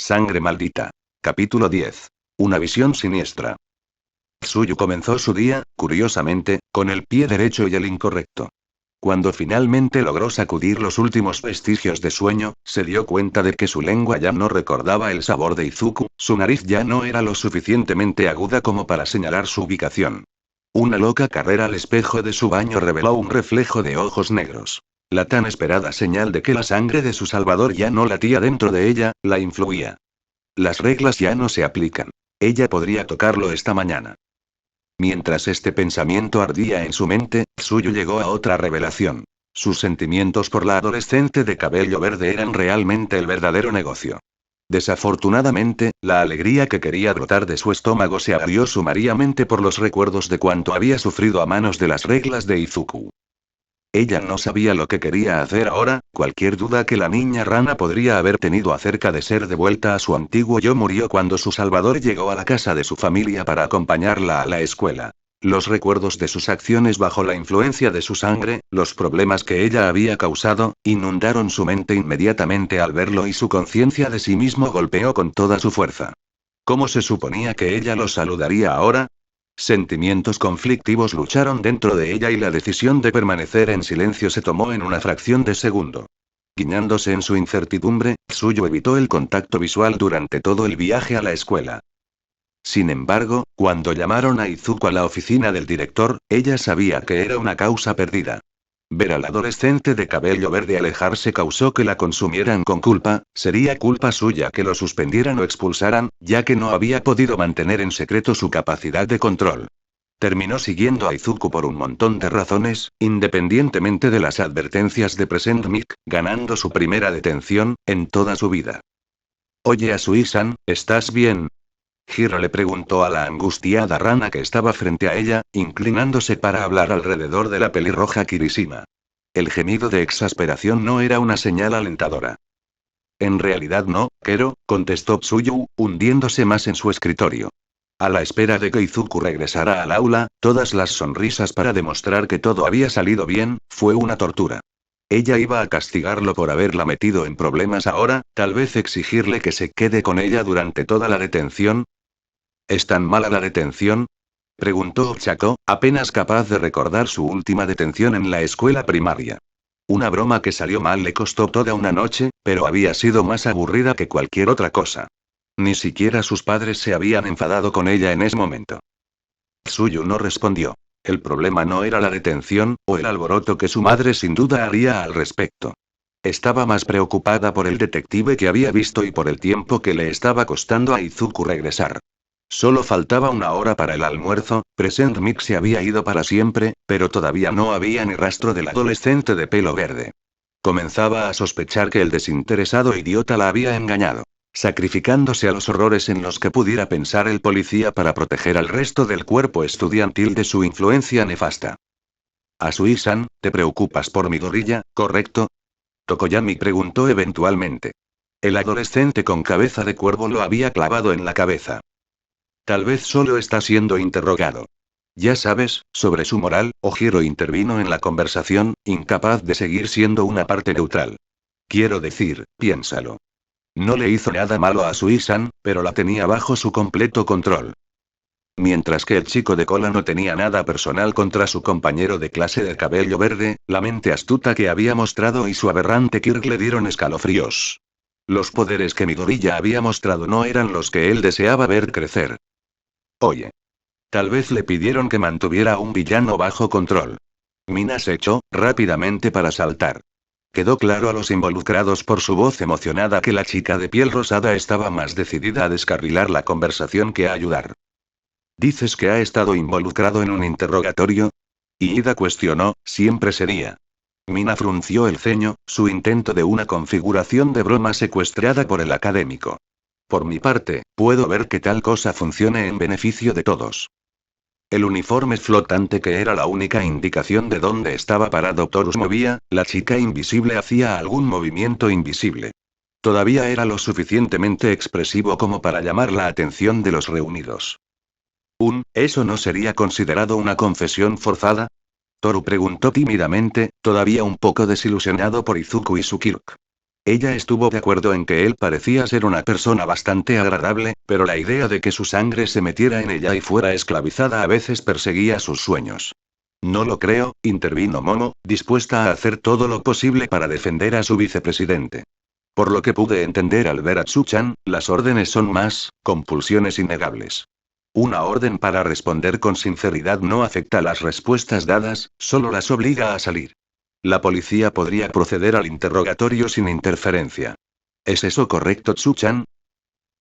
Sangre maldita. Capítulo 10. Una visión siniestra. Tsuyu comenzó su día, curiosamente, con el pie derecho y el incorrecto. Cuando finalmente logró sacudir los últimos vestigios de sueño, se dio cuenta de que su lengua ya no recordaba el sabor de Izuku, su nariz ya no era lo suficientemente aguda como para señalar su ubicación. Una loca carrera al espejo de su baño reveló un reflejo de ojos negros. La tan esperada señal de que la sangre de su salvador ya no latía dentro de ella, la influía. Las reglas ya no se aplican. Ella podría tocarlo esta mañana. Mientras este pensamiento ardía en su mente, Tsuyu llegó a otra revelación. Sus sentimientos por la adolescente de cabello verde eran realmente el verdadero negocio. Desafortunadamente, la alegría que quería brotar de su estómago se abrió sumariamente por los recuerdos de cuanto había sufrido a manos de las reglas de Izuku. Ella no sabía lo que quería hacer ahora, cualquier duda que la niña rana podría haber tenido acerca de ser devuelta a su antiguo yo murió cuando su salvador llegó a la casa de su familia para acompañarla a la escuela. Los recuerdos de sus acciones bajo la influencia de su sangre, los problemas que ella había causado, inundaron su mente inmediatamente al verlo y su conciencia de sí mismo golpeó con toda su fuerza. ¿Cómo se suponía que ella lo saludaría ahora? Sentimientos conflictivos lucharon dentro de ella y la decisión de permanecer en silencio se tomó en una fracción de segundo. Guiñándose en su incertidumbre, Tsuyu evitó el contacto visual durante todo el viaje a la escuela. Sin embargo, cuando llamaron a Izuku a la oficina del director, ella sabía que era una causa perdida. Ver al adolescente de cabello verde alejarse causó que la consumieran con culpa, sería culpa suya que lo suspendieran o expulsaran, ya que no había podido mantener en secreto su capacidad de control. Terminó siguiendo a Izuku por un montón de razones, independientemente de las advertencias de Present Mic, ganando su primera detención, en toda su vida. Oye Asui-san, ¿estás bien? Hiro le preguntó a la angustiada rana que estaba frente a ella, inclinándose para hablar alrededor de la pelirroja Kirishima. El gemido de exasperación no era una señal alentadora. En realidad no, Kero, contestó Tsuyu, hundiéndose más en su escritorio. A la espera de que Izuku regresara al aula, todas las sonrisas para demostrar que todo había salido bien, fue una tortura. Ella iba a castigarlo por haberla metido en problemas ahora, tal vez exigirle que se quede con ella durante toda la detención. ¿Es tan mala la detención? Preguntó Chaco, apenas capaz de recordar su última detención en la escuela primaria. Una broma que salió mal le costó toda una noche, pero había sido más aburrida que cualquier otra cosa. Ni siquiera sus padres se habían enfadado con ella en ese momento. Tsuyu no respondió. El problema no era la detención, o el alboroto que su madre sin duda haría al respecto. Estaba más preocupada por el detective que había visto y por el tiempo que le estaba costando a Izuku regresar. Solo faltaba una hora para el almuerzo, Present Mic se había ido para siempre, pero todavía no había ni rastro del adolescente de pelo verde. Comenzaba a sospechar que el desinteresado idiota la había engañado, sacrificándose a los horrores en los que pudiera pensar el policía para proteger al resto del cuerpo estudiantil de su influencia nefasta. Asui-san, ¿te preocupas por mi gorrilla, correcto? Tokoyami preguntó eventualmente. El adolescente con cabeza de cuervo lo había clavado en la cabeza. Tal vez solo está siendo interrogado. Ya sabes, sobre su moral, Ojiro intervino en la conversación, incapaz de seguir siendo una parte neutral. Quiero decir, piénsalo. No le hizo nada malo a Asui-san, pero la tenía bajo su completo control. Mientras que el chico de cola no tenía nada personal contra su compañero de clase de cabello verde, la mente astuta que había mostrado y su aberrante Kirk le dieron escalofríos. Los poderes que Midoriya había mostrado no eran los que él deseaba ver crecer. Oye. Tal vez le pidieron que mantuviera a un villano bajo control. Mina se echó, rápidamente para saltar. Quedó claro a los involucrados por su voz emocionada que la chica de piel rosada estaba más decidida a descarrilar la conversación que a ayudar. ¿Dices que ha estado involucrado en un interrogatorio? Y Ida cuestionó, siempre sería. Mina frunció el ceño, su intento de una configuración de broma secuestrada por el académico. Por mi parte, puedo ver que tal cosa funcione en beneficio de todos. El uniforme flotante que era la única indicación de dónde estaba parado Torus movía, la chica invisible hacía algún movimiento invisible. Todavía era lo suficientemente expresivo como para llamar la atención de los reunidos. ¿Eso no sería considerado una confesión forzada? Toru preguntó tímidamente, todavía un poco desilusionado por Izuku y su Kirk. Ella estuvo de acuerdo en que él parecía ser una persona bastante agradable, pero la idea de que su sangre se metiera en ella y fuera esclavizada a veces perseguía sus sueños. No lo creo, intervino Momo, dispuesta a hacer todo lo posible para defender a su vicepresidente. Por lo que pude entender al ver a Tsuchan, las órdenes son más, compulsiones innegables. Una orden para responder con sinceridad no afecta las respuestas dadas, solo las obliga a salir. La policía podría proceder al interrogatorio sin interferencia. ¿Es eso correcto, Tsuchan?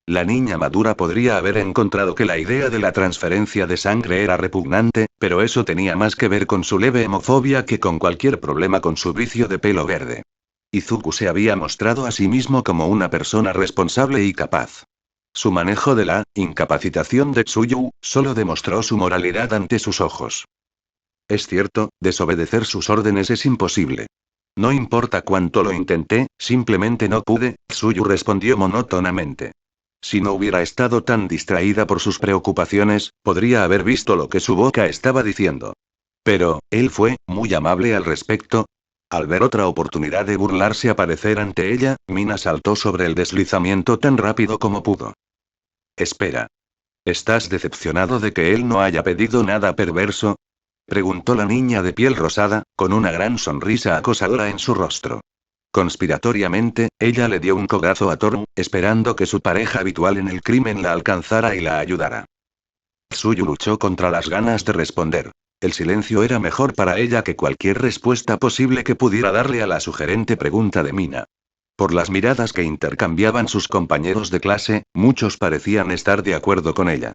La niña madura podría haber encontrado que la idea de la transferencia de sangre era repugnante, pero eso tenía más que ver con su leve hemofobia que con cualquier problema con su vicio de pelo verde. Izuku se había mostrado a sí mismo como una persona responsable y capaz. Su manejo de la incapacitación de Tsuyu solo demostró su moralidad ante sus ojos. Es cierto, desobedecer sus órdenes es imposible. No importa cuánto lo intenté, simplemente no pude, Tsuyu respondió monótonamente. Si no hubiera estado tan distraída por sus preocupaciones, podría haber visto lo que su boca estaba diciendo. Pero, él fue muy amable al respecto. Al ver otra oportunidad de burlarse aparecer ante ella, Mina saltó sobre el deslizamiento tan rápido como pudo. Espera. ¿Estás decepcionado de que él no haya pedido nada perverso? Preguntó la niña de piel rosada, con una gran sonrisa acosadora en su rostro. Conspiratoriamente, ella le dio un codazo a Toru, esperando que su pareja habitual en el crimen la alcanzara y la ayudara. Tsuyu luchó contra las ganas de responder. El silencio era mejor para ella que cualquier respuesta posible que pudiera darle a la sugerente pregunta de Mina. Por las miradas que intercambiaban sus compañeros de clase, muchos parecían estar de acuerdo con ella.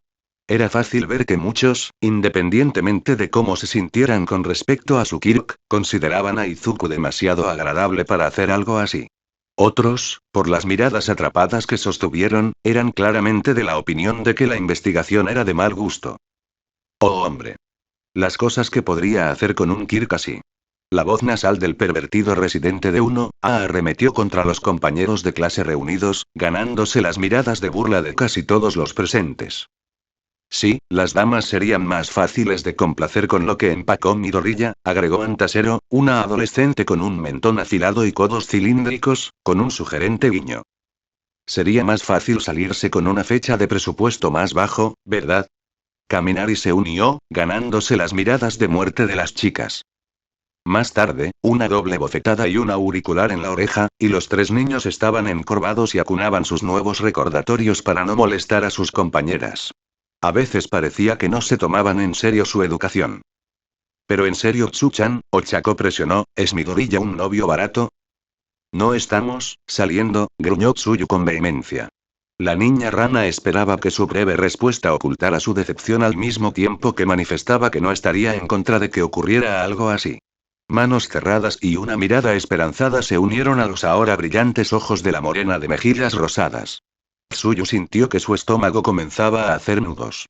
Era fácil ver que muchos, independientemente de cómo se sintieran con respecto a su Kirk, consideraban a Izuku demasiado agradable para hacer algo así. Otros, por las miradas atrapadas que sostuvieron, eran claramente de la opinión de que la investigación era de mal gusto. Oh hombre. Las cosas que podría hacer con un Kirk así. La voz nasal del pervertido residente de 1A arremetió contra los compañeros de clase reunidos, ganándose las miradas de burla de casi todos los presentes. Sí, las damas serían más fáciles de complacer con lo que empacó Midoriya, agregó Antasero, una adolescente con un mentón afilado y codos cilíndricos, con un sugerente guiño. Sería más fácil salirse con una fecha de presupuesto más bajo, ¿verdad? Kaminari se unió, ganándose las miradas de muerte de las chicas. Más tarde, una doble bofetada y un auricular en la oreja, y los tres niños estaban encorvados y acunaban sus nuevos recordatorios para no molestar a sus compañeras. A veces parecía que no se tomaban en serio su educación. Pero en serio, Tsuchan, Ochako presionó, ¿es Midoriya un novio barato? No estamos saliendo, gruñó Tsuyu con vehemencia. La niña rana esperaba que su breve respuesta ocultara su decepción al mismo tiempo que manifestaba que no estaría en contra de que ocurriera algo así. Manos cerradas y una mirada esperanzada se unieron a los ahora brillantes ojos de la morena de mejillas rosadas. Tsuyu sintió que su estómago comenzaba a hacer nudos.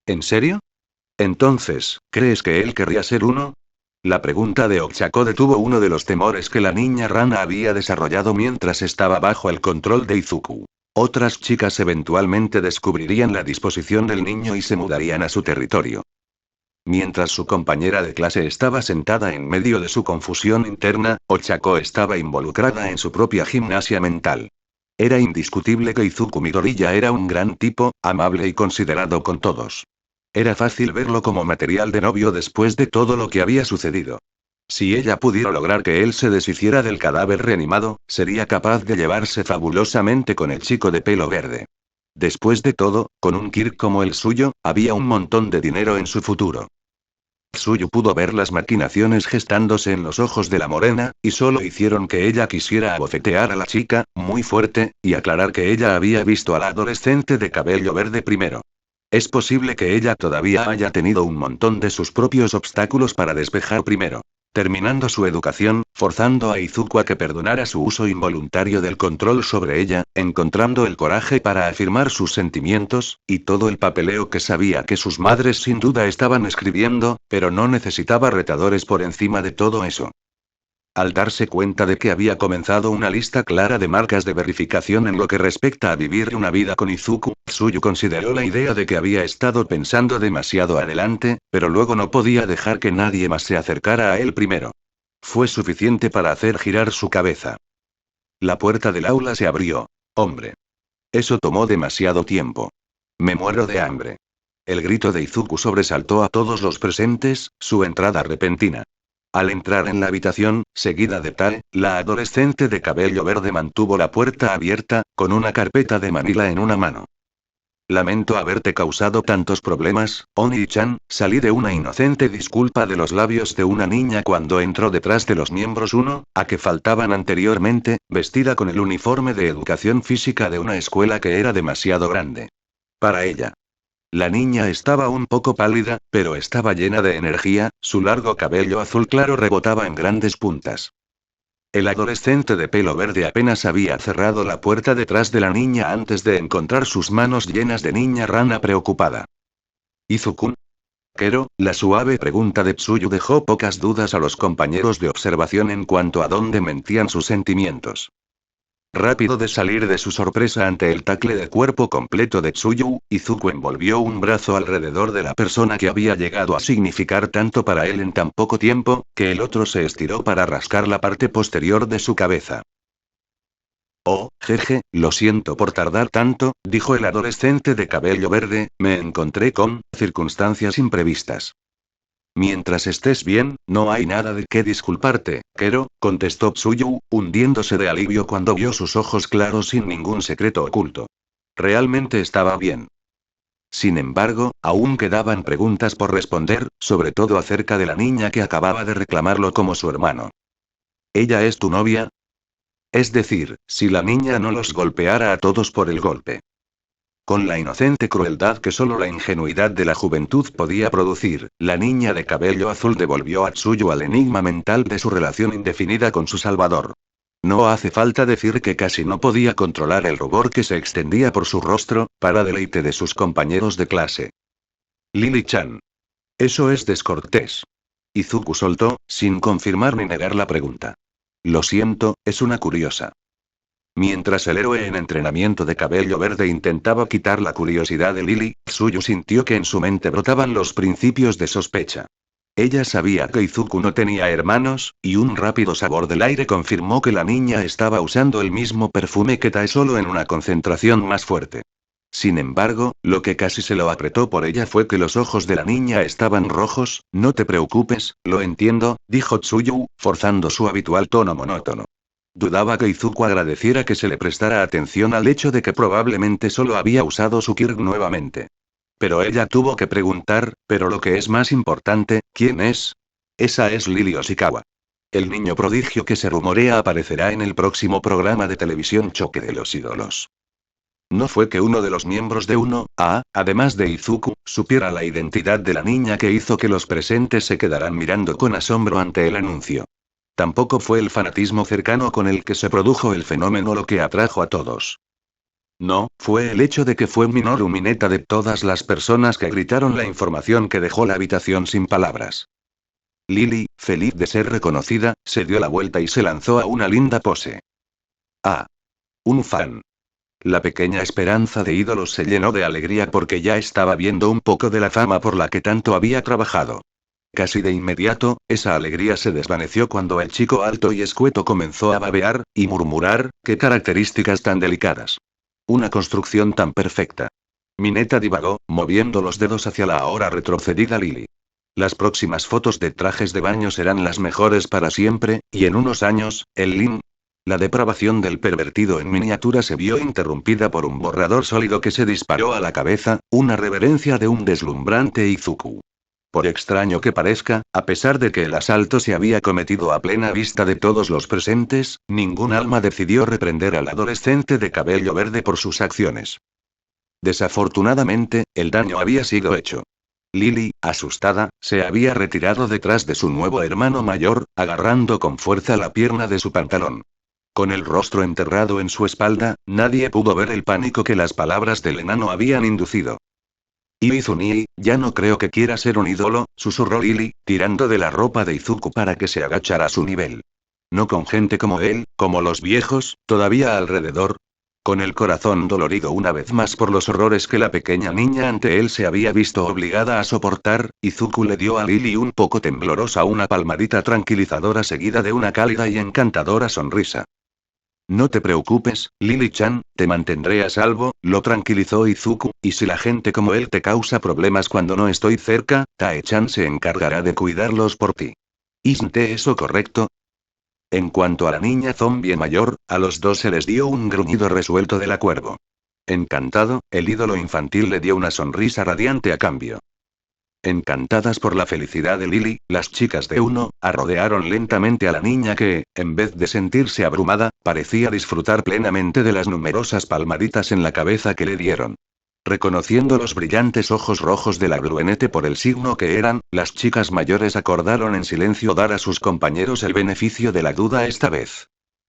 ¿En serio? Entonces, ¿crees que él querría ser uno? La pregunta de Ochako detuvo uno de los temores que la niña rana había desarrollado mientras estaba bajo el control de Izuku. Otras chicas eventualmente descubrirían la disposición del niño y se mudarían a su territorio. Mientras su compañera de clase estaba sentada en medio de su confusión interna, Ochako estaba involucrada en su propia gimnasia mental. Era indiscutible que Izuku Midoriya era un gran tipo, amable y considerado con todos. Era fácil verlo como material de novio después de todo lo que había sucedido. Si ella pudiera lograr que él se deshiciera del cadáver reanimado, sería capaz de llevarse fabulosamente con el chico de pelo verde. Después de todo, con un Kirk como el suyo, había un montón de dinero en su futuro. Tsuyu pudo ver las maquinaciones gestándose en los ojos de la morena, y solo hicieron que ella quisiera abofetear a la chica, muy fuerte, y aclarar que ella había visto a la adolescente de cabello verde primero. Es posible que ella todavía haya tenido un montón de sus propios obstáculos para despejar primero. Terminando su educación, forzando a Izuku a que perdonara su uso involuntario del control sobre ella, encontrando el coraje para afirmar sus sentimientos, y todo el papeleo que sabía que sus madres sin duda estaban escribiendo, pero no necesitaba retadores por encima de todo eso. Al darse cuenta de que había comenzado una lista clara de marcas de verificación en lo que respecta a vivir una vida con Izuku, Tsuyu consideró la idea de que había estado pensando demasiado adelante, pero luego no podía dejar que nadie más se acercara a él primero. Fue suficiente para hacer girar su cabeza. La puerta del aula se abrió. Hombre. Eso tomó demasiado tiempo. Me muero de hambre. El grito de Izuku sobresaltó a todos los presentes, su entrada repentina. Al entrar en la habitación, seguida de Tae, la adolescente de cabello verde mantuvo la puerta abierta, con una carpeta de Manila en una mano. Lamento haberte causado tantos problemas, Oni-chan, salí de una inocente disculpa de los labios de una niña cuando entró detrás de los miembros 1, a que faltaban anteriormente, vestida con el uniforme de educación física de una escuela que era demasiado grande. Para ella. La niña estaba un poco pálida, pero estaba llena de energía, su largo cabello azul claro rebotaba en grandes puntas. El adolescente de pelo verde apenas había cerrado la puerta detrás de la niña antes de encontrar sus manos llenas de niña rana preocupada. ¿Izuku? Kero, la suave pregunta de Tsuyu dejó pocas dudas a los compañeros de observación en cuanto a dónde mentían sus sentimientos. Rápido de salir de su sorpresa ante el tacle de cuerpo completo de Tsuyu, Izuku envolvió un brazo alrededor de la persona que había llegado a significar tanto para él en tan poco tiempo, que el otro se estiró para rascar la parte posterior de su cabeza. Oh, jeje, lo siento por tardar tanto, dijo el adolescente de cabello verde, me encontré con circunstancias imprevistas. Mientras estés bien, no hay nada de qué disculparte, Kero, contestó Tsuyu, hundiéndose de alivio cuando vio sus ojos claros sin ningún secreto oculto. Realmente estaba bien. Sin embargo, aún quedaban preguntas por responder, sobre todo acerca de la niña que acababa de reclamarlo como su hermano. ¿Ella es tu novia? Es decir, si la niña no los golpeara a todos por el golpe. Con la inocente crueldad que solo la ingenuidad de la juventud podía producir, la niña de cabello azul devolvió a Tsuyu al enigma mental de su relación indefinida con su salvador. No hace falta decir que casi no podía controlar el rubor que se extendía por su rostro, para deleite de sus compañeros de clase. Lily-chan. Eso es descortés. Izuku soltó, sin confirmar ni negar la pregunta. Lo siento, es una curiosa. Mientras el héroe en entrenamiento de cabello verde intentaba quitar la curiosidad de Lily, Tsuyu sintió que en su mente brotaban los principios de sospecha. Ella sabía que Izuku no tenía hermanos, y un rápido sabor del aire confirmó que la niña estaba usando el mismo perfume que Tae solo en una concentración más fuerte. Sin embargo, lo que casi se lo apretó por ella fue que los ojos de la niña estaban rojos. No te preocupes, lo entiendo, dijo Tsuyu, forzando su habitual tono monótono. Dudaba que Izuku agradeciera que se le prestara atención al hecho de que probablemente solo había usado su Kirk nuevamente. Pero ella tuvo que preguntar, pero lo que es más importante, ¿quién es? Esa es Lily Oshikawa. El niño prodigio que se rumorea aparecerá en el próximo programa de televisión Choque de los Ídolos. No fue que uno de los miembros de 1A, además de Izuku, supiera la identidad de la niña que hizo que los presentes se quedaran mirando con asombro ante el anuncio. Tampoco fue el fanatismo cercano con el que se produjo el fenómeno lo que atrajo a todos. No, fue el hecho de que fue Minoru Mineta de todas las personas que gritaron la información que dejó la habitación sin palabras. Lily, feliz de ser reconocida, se dio la vuelta y se lanzó a una linda pose. Ah. Un fan. La pequeña esperanza de ídolos se llenó de alegría porque ya estaba viendo un poco de la fama por la que tanto había trabajado. Casi de inmediato, esa alegría se desvaneció cuando el chico alto y escueto comenzó a babear, y murmurar, qué características tan delicadas. Una construcción tan perfecta. Mineta divagó, moviendo los dedos hacia la ahora retrocedida Lily. Las próximas fotos de trajes de baño serán las mejores para siempre, y en unos años, el Lin. La depravación del pervertido en miniatura se vio interrumpida por un borrador sólido que se disparó a la cabeza, una reverencia de un deslumbrante Izuku. Por extraño que parezca, a pesar de que el asalto se había cometido a plena vista de todos los presentes, ningún alma decidió reprender al adolescente de cabello verde por sus acciones. Desafortunadamente, el daño había sido hecho. Lily, asustada, se había retirado detrás de su nuevo hermano mayor, agarrando con fuerza la pierna de su pantalón. Con el rostro enterrado en su espalda, nadie pudo ver el pánico que las palabras del enano habían inducido. Izuni, ya no creo que quiera ser un ídolo, susurró Lily, tirando de la ropa de Izuku para que se agachara a su nivel. No con gente como él, como los viejos, todavía alrededor. Con el corazón dolorido una vez más por los horrores que la pequeña niña ante él se había visto obligada a soportar, Izuku le dio a Lily un poco temblorosa una palmadita tranquilizadora seguida de una cálida y encantadora sonrisa. No te preocupes, Lily-chan, te mantendré a salvo, lo tranquilizó Izuku, y si la gente como él te causa problemas cuando no estoy cerca, Tae-chan se encargará de cuidarlos por ti. ¿Isn't eso correcto? En cuanto a la niña zombie mayor, a los dos se les dio un gruñido resuelto de la cuervo. Encantado, el ídolo infantil le dio una sonrisa radiante a cambio. Encantadas por la felicidad de Lily, las chicas de uno, rodearon lentamente a la niña que, en vez de sentirse abrumada, parecía disfrutar plenamente de las numerosas palmaditas en la cabeza que le dieron. Reconociendo los brillantes ojos rojos de la bruenete por el signo que eran, las chicas mayores acordaron en silencio dar a sus compañeros el beneficio de la duda esta vez.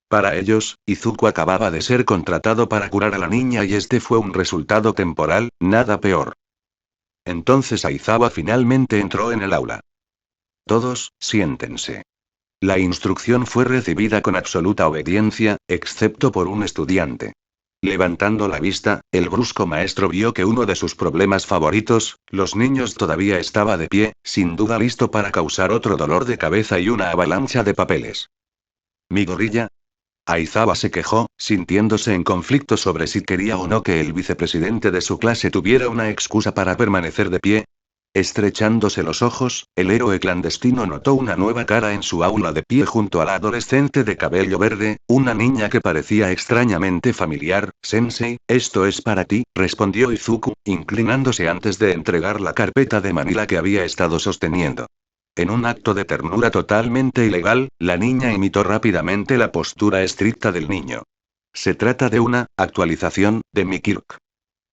Para ellos, Izuku acababa de ser contratado para curar a la niña y este fue un resultado temporal, nada peor. Entonces Aizawa finalmente entró en el aula. Todos, siéntense. La instrucción fue recibida con absoluta obediencia, excepto por un estudiante. Levantando la vista, el brusco maestro vio que uno de sus problemas favoritos, los niños, todavía estaba de pie, sin duda listo para causar otro dolor de cabeza y una avalancha de papeles. ¿Mi gorilla? Aizawa se quejó, sintiéndose en conflicto sobre si quería o no que el vicepresidente de su clase tuviera una excusa para permanecer de pie. Estrechándose los ojos, el héroe clandestino notó una nueva cara en su aula de pie junto a la adolescente de cabello verde, una niña que parecía extrañamente familiar. Sensei, esto es para ti, respondió Izuku, inclinándose antes de entregar la carpeta de Manila que había estado sosteniendo. En un acto de ternura totalmente ilegal, la niña imitó rápidamente la postura estricta del niño. Se trata de una actualización de mi Kirk.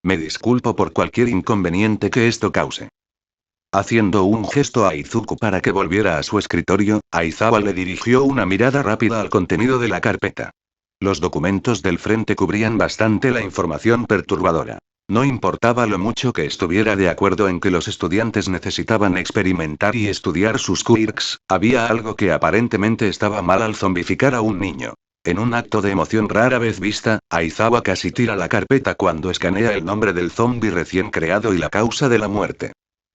Me disculpo por cualquier inconveniente que esto cause. Haciendo un gesto a Izuku para que volviera a su escritorio, Aizawa le dirigió una mirada rápida al contenido de la carpeta. Los documentos del frente cubrían bastante la información perturbadora. No importaba lo mucho que estuviera de acuerdo en que los estudiantes necesitaban experimentar y estudiar sus quirks, había algo que aparentemente estaba mal al zombificar a un niño. En un acto de emoción rara vez vista, Aizawa casi tira la carpeta cuando escanea el nombre del zombi recién creado y la causa de la muerte.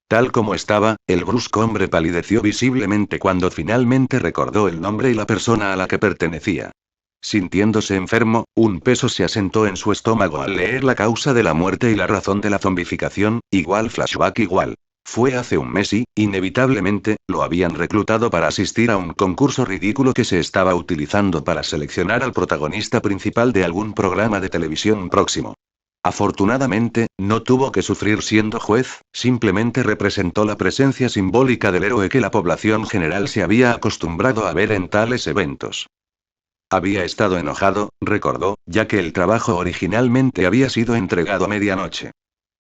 Tal como estaba, el brusco hombre palideció visiblemente cuando finalmente recordó el nombre y la persona a la que pertenecía. Sintiéndose enfermo, un peso se asentó en su estómago al leer la causa de la muerte y la razón de la zombificación, igual flashback igual. Fue hace un mes y, inevitablemente, lo habían reclutado para asistir a un concurso ridículo que se estaba utilizando para seleccionar al protagonista principal de algún programa de televisión próximo. Afortunadamente, no tuvo que sufrir siendo juez, simplemente representó la presencia simbólica del héroe que la población general se había acostumbrado a ver en tales eventos. Había estado enojado, recordó, ya que el trabajo originalmente había sido entregado a medianoche.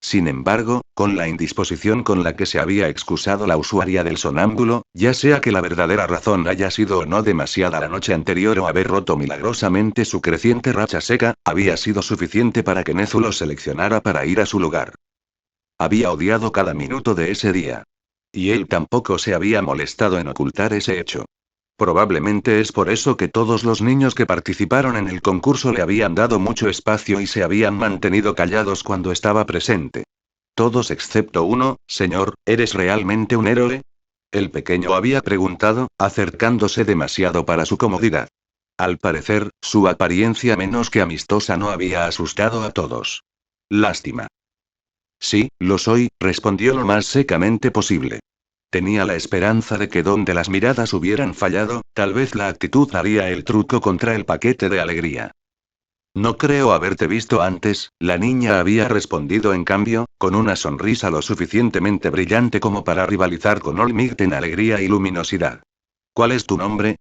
Sin embargo, con la indisposición con la que se había excusado la usuaria del sonámbulo, ya sea que la verdadera razón haya sido o no demasiada la noche anterior o haber roto milagrosamente su creciente racha seca, había sido suficiente para que Nezu lo seleccionara para ir a su lugar. Había odiado cada minuto de ese día. Y él tampoco se había molestado en ocultar ese hecho. Probablemente es por eso que todos los niños que participaron en el concurso le habían dado mucho espacio y se habían mantenido callados cuando estaba presente. Todos excepto uno. Señor, ¿eres realmente un héroe? El pequeño había preguntado, acercándose demasiado para su comodidad. Al parecer, su apariencia menos que amistosa no había asustado a todos. Lástima. Sí, lo soy, respondió lo más secamente posible. Tenía la esperanza de que donde las miradas hubieran fallado, tal vez la actitud haría el truco contra el paquete de alegría. No creo haberte visto antes, la niña había respondido en cambio, con una sonrisa lo suficientemente brillante como para rivalizar con Olmigt en alegría y luminosidad. ¿Cuál es tu nombre?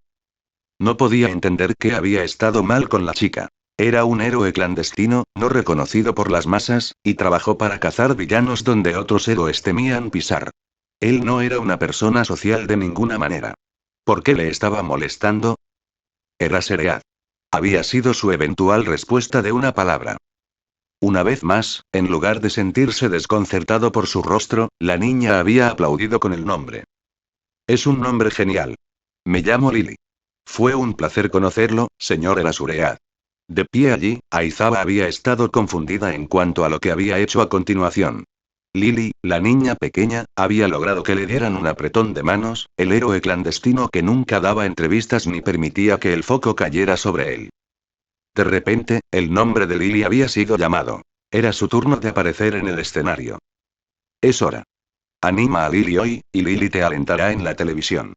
No podía entender qué había estado mal con la chica. Era un héroe clandestino, no reconocido por las masas, y trabajó para cazar villanos donde otros héroes temían pisar. Él no era una persona social de ninguna manera. ¿Por qué le estaba molestando? Era Seread. Había sido su eventual respuesta de una palabra. Una vez más, en lugar de sentirse desconcertado por su rostro, la niña había aplaudido con el nombre. Es un nombre genial. Me llamo Lily. Fue un placer conocerlo, señor Erasuread. De pie allí, Aizawa había estado confundida en cuanto a lo que había hecho a continuación. Lily, la niña pequeña, había logrado que le dieran un apretón de manos, el héroe clandestino que nunca daba entrevistas ni permitía que el foco cayera sobre él. De repente, el nombre de Lily había sido llamado. Era su turno de aparecer en el escenario. Es hora. Anima a Lily hoy, y Lily te alentará en la televisión.